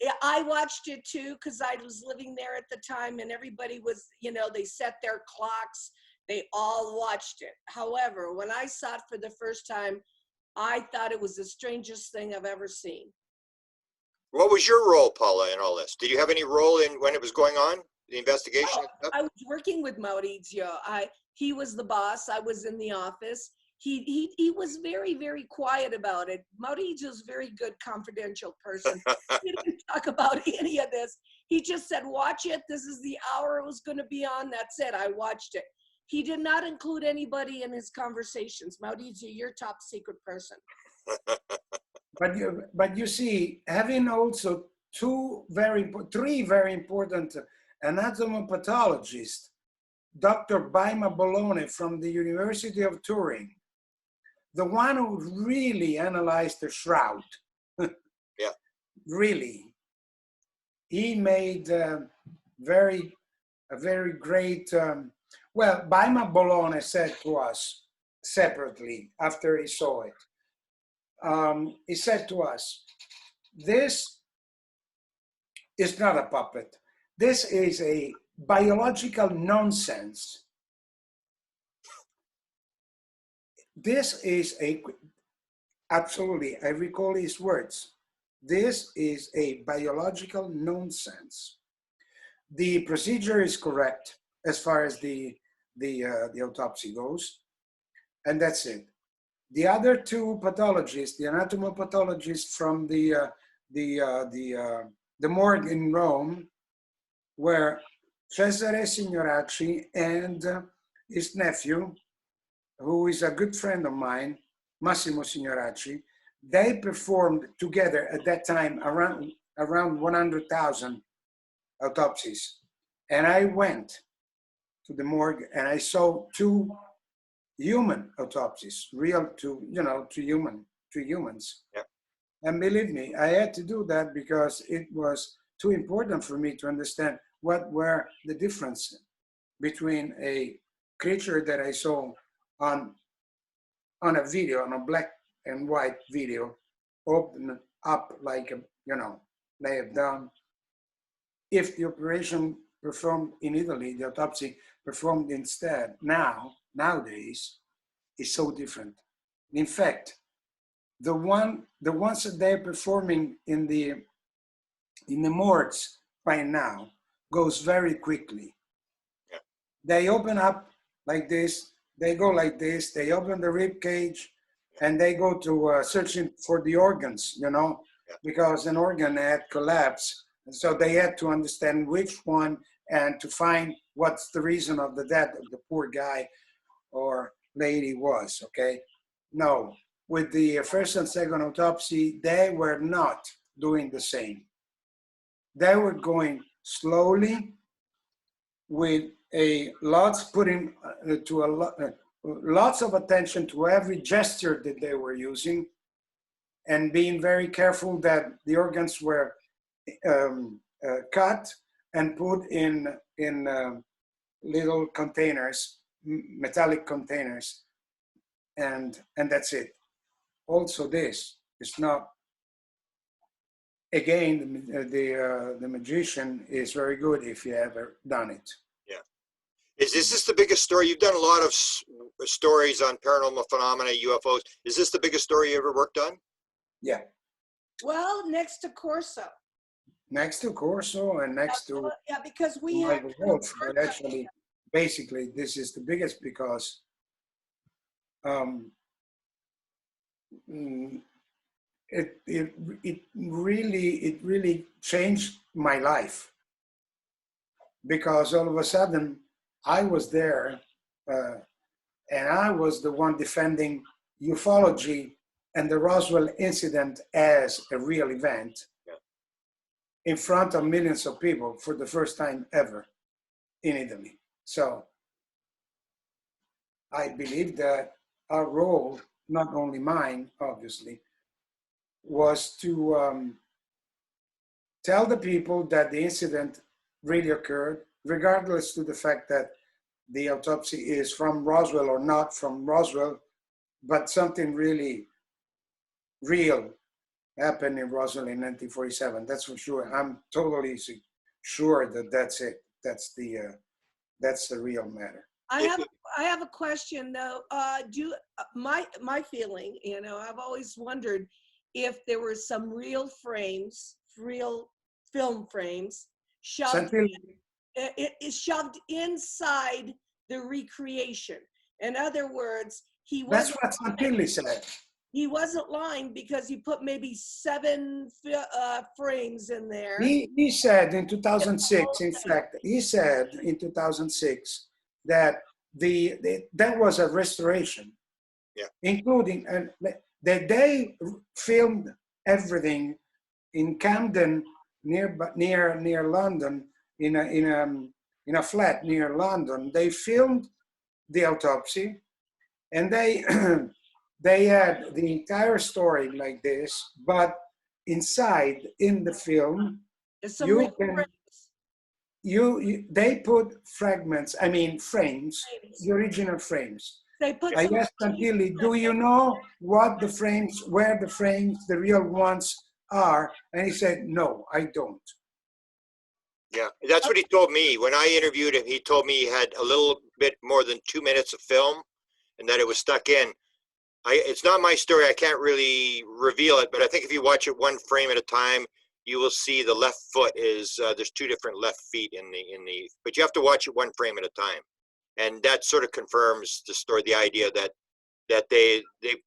Yeah, I watched it too because I was living there at the time, and everybody was, they set their clocks. They all watched it. However, when I saw it for the first time, I thought it was the strangest thing I've ever seen. What was your role, Paola, in all this? Did you have any role in when it was going on, the investigation? I was working with Maurizio. He was the boss. I was in the office. He was very, very quiet about it. Maurizio's a very good confidential person. He didn't talk about any of this. He just said, watch it. This is the hour it was going to be on. That's it. I watched it. He did not include anybody in his conversations. Maurizio, you're top secret person. But you see, having also three very important anatomopathologists, Dr. Baima Bologna from the University of Turin, the one who really analyzed the shroud. Yeah. Really. He made a very great, Baima Bologna said to us separately after he saw it, he said to us, this is not a puppet. This is a biological nonsense. This is absolutely, I recall his words. This is a biological nonsense. The procedure is correct as far as the autopsy goes, and that's it. The other two pathologists, the anatomopathologists from the morgue in Rome, were Cesare Signoracci and his nephew, who is a good friend of mine, Massimo Signoracci. They performed together at that time around 100,000 autopsies. And I went to the morgue and I saw 2 human autopsies, real to humans. Yeah. And believe me, I had to do that because it was too important for me to understand what were the differences between a creature that I saw on on a video, on a black and white video, open up like, lay it down. If the operation performed in Italy, the autopsy performed instead, nowadays, is so different. In fact, the ones that they're performing in the morgues right now goes very quickly. Yeah. They open up like this, they go like this, they open the rib cage, and they go to searching for the organs, because an organ had collapsed. And so they had to understand which one and to find what's the reason of the death of the poor guy or lady was, okay? No, with the first and second autopsy, they were not doing the same. They were going slowly with putting lots of attention to every gesture that they were using, and being very careful that the organs were cut and put in little containers, metallic containers, and that's it. Also, this is not. Again, the magician is very good if you ever done it. Yeah. Is this the biggest story? You've done a lot of stories on paranormal phenomena, UFOs. Is this the biggest story you ever worked on? Yeah. Well, next to Corso. Next to Corso and next to because we Michael had Wolf, but actually, basically, this is the biggest because it really changed my life, because all of a sudden I was there and I was the one defending ufology and the Roswell incident as a real event in front of millions of people for the first time ever in Italy. So I believe that our role, not only mine, obviously, was to tell the people that the incident really occurred, regardless to the fact that the autopsy is from Roswell or not from Roswell, but something really real happened in Roswell in 1947. That's for sure. I'm totally sure that that's it. That's the real matter. I have a question though. My feeling, I've always wondered if there were some real frames, real film frames, shoved shoved inside the recreation. In other words, That's what Santilli said. He wasn't lying because he put maybe 7 frames in there. He said in 2006, in fact, he said in 2006 that that was a restoration, including that they filmed everything in Camden, near London, in a flat near London. They filmed the autopsy, and they they had the entire story like this, but inside in the film, they put fragments, frames, the original frames. I asked Santilli, do you know where the frames, the real ones are? And he said, no, I don't. Yeah, that's what he told me. When I interviewed him, he told me he had a little bit more than 2 minutes of film and that it was stuck in. It's not my story. I can't really reveal it, but I think if you watch it one frame at a time, you will see the left foot is, there's 2 different left feet but you have to watch it one frame at a time. And that sort of confirms the story, the idea that they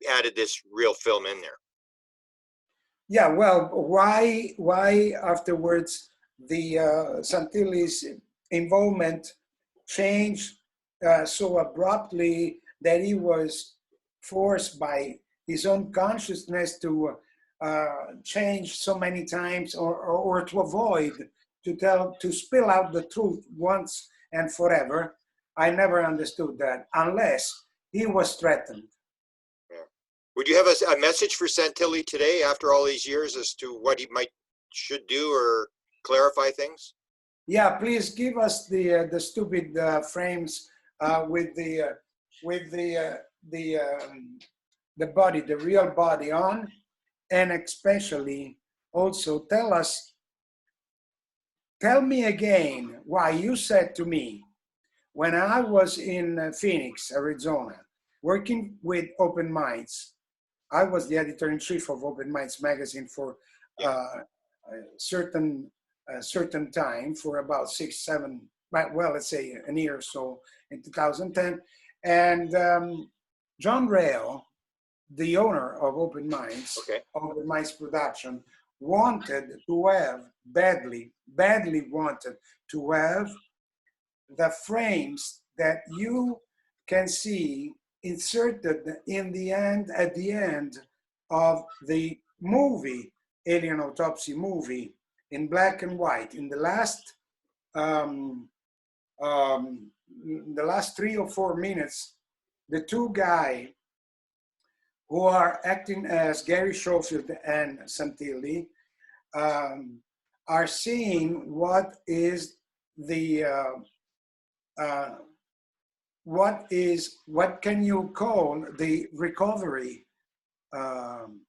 added this real film in there. Yeah, well, why afterwards the Santilli's involvement changed so abruptly that he was forced by his own consciousness to change so many times, or to avoid to spill out the truth once and forever. I never understood that unless he was threatened. Yeah. Would you have a message for Santilli today after all these years as to what he should do or clarify things? Yeah, please give us the stupid frames with the the body, the real body on, and especially also tell me again why you said to me when I was in Phoenix, Arizona, working with Open Minds. I was the editor-in-chief of Open Minds magazine for a certain time, for about 6, 7, well, let's say a year or so in 2010. And John Rail, the owner of Open Minds, Open Minds Production, wanted to have, badly wanted to have the frames that you can see inserted in the end, at the end of the movie, Alien Autopsy movie, in black and white. In the last 3 or 4 minutes, the two guys who are acting as Gary Schofield and Santilli are seeing what is the what can you call the recovery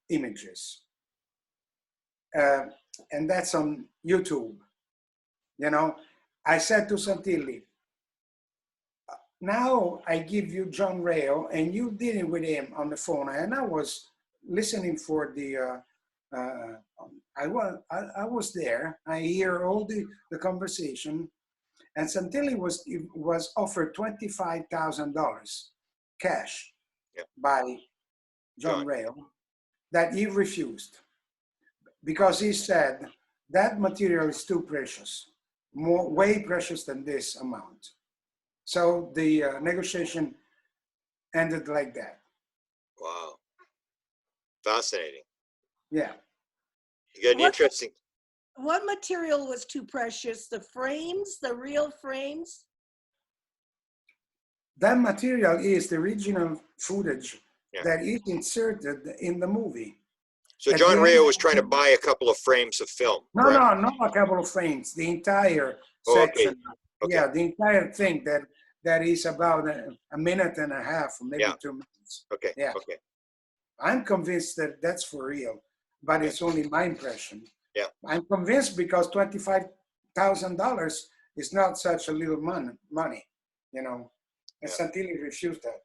images, and that's on YouTube. You know, I said to Santilli, now I give you John Rail, and you did it with him on the phone, and I was listening for the. I was there. I hear all the conversation, and Santilli was offered $25,000 cash by John Rail that he refused because he said that material is too precious, way precious than this amount. So the negotiation ended like that. Wow. Fascinating. Yeah. You got an interesting. What material was too precious? The frames, the real frames? That material is the original footage that is inserted in the movie. So John Rail was trying to buy a couple of frames of film. No, not a couple of frames. The entire section. Okay. Yeah, the entire thing that is about a minute and a half, maybe 2 minutes. Okay. Yeah. Okay. I'm convinced that that's for real, but it's only my impression. Yeah. I'm convinced because $25,000 is not such a little money, you know. And Santilli refused that.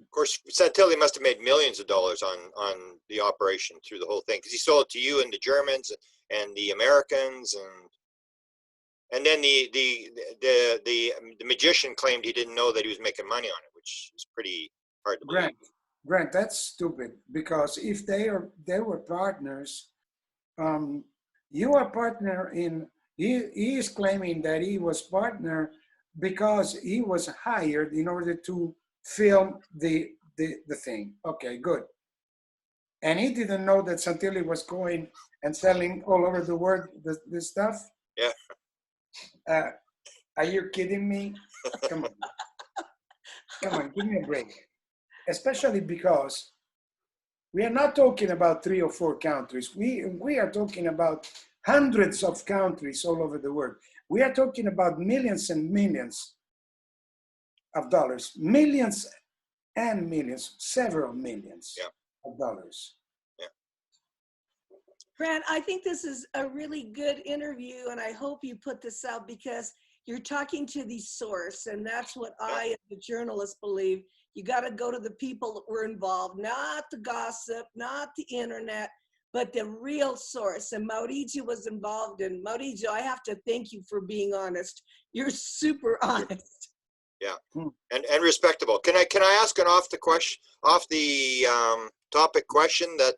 Of course, Santilli must have made millions of dollars on the operation through the whole thing, because he sold it to you and the Germans and the Americans, and then the magician claimed he didn't know that he was making money on it, which is pretty hard to believe. Grant, that's stupid, because if they were partners, you are partner in. He is claiming that he was partner because he was hired in order to film the thing. Okay, good. And he didn't know that Santilli was going and selling all over the world the stuff. Yeah. Are you kidding me? Come on, give me a break. Especially because we are not talking about 3 or 4 countries. We are talking about hundreds of countries all over the world. We are talking about millions and millions of dollars, millions and millions, several millions of dollars. Yeah. Grant, I think this is a really good interview, and I hope you put this out because you're talking to the source, and that's what I, as a journalist, believe. You got to go to the people that were involved, not the gossip, not the internet, but the real source. And Maurizio was involved. And Maurizio, I have to thank you for being honest. You're super honest. Yeah, and respectable. Can I ask an off the topic question that